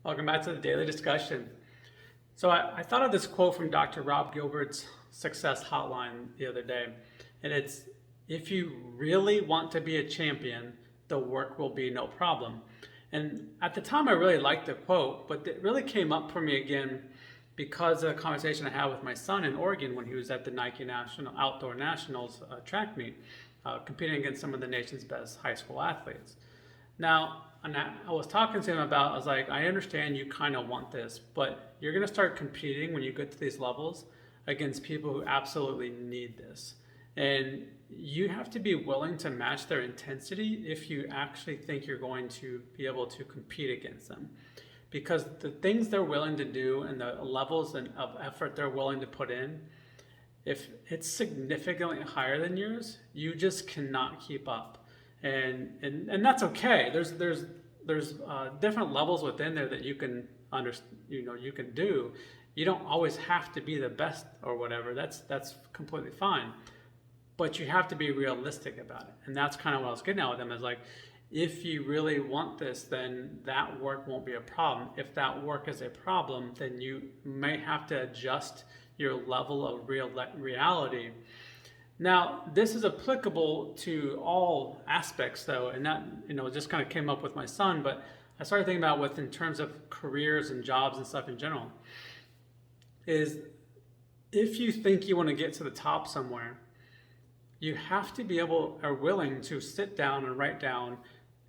Welcome back to the daily discussion. So I thought of this quote from Dr. Rob Gilbert's Success Hotline the other day, and it's, if you really want to be a champion, the work will be no problem. And at the time, I really liked the quote, but it really came up for me again because of a conversation I had with my son in Oregon when he was at the Nike National Outdoor Nationals track meet, competing against some of the nation's best high school athletes. Now, and I was talking to him about, I was like, I understand you kind of want this, but you're going to start competing when you get to these levels against people who absolutely need this. And you have to be willing to match their intensity if you actually think you're going to be able to compete against them. Because the things they're willing to do and the levels of effort they're willing to put in, if it's significantly higher than yours, you just cannot keep up. And that's okay. There's different levels within there that you can you can do. You don't always have to be the best or whatever. That's completely fine. But you have to be realistic about it. And that's kind of what I was getting at with them, is like, if you really want this, then that work won't be a problem. If that work is a problem, then you may have to adjust your level of reality. Now, this is applicable to all aspects, though, and that just kind of came up with my son. But I started thinking about in terms of careers and jobs and stuff in general. Is if you think you want to get to the top somewhere, you have to be able or willing to sit down and write down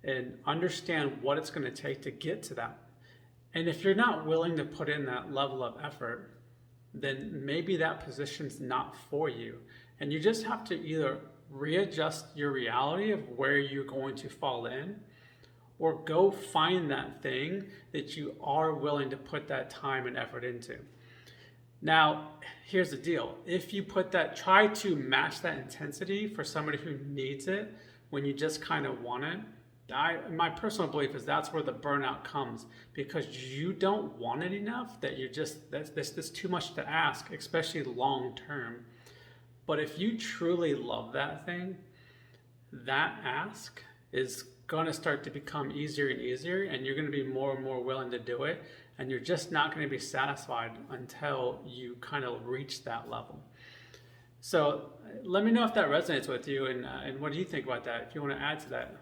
and understand what it's going to take to get to that. And if you're not willing to put in that level of effort, then maybe that position's not for you. And you just have to either readjust your reality of where you're going to fall in, or go find that thing that you are willing to put that time and effort into. Now, here's the deal. If you try to match that intensity for somebody who needs it when you just kind of want it, my personal belief is that's where the burnout comes, because you don't want it enough that that's too much to ask, especially long term. But if you truly love that thing, that ask is going to start to become easier and easier, and you're going to be more and more willing to do it, and you're just not going to be satisfied until you kind of reach that level. So let me know if that resonates with you, and what do you think about that, if you want to add to that.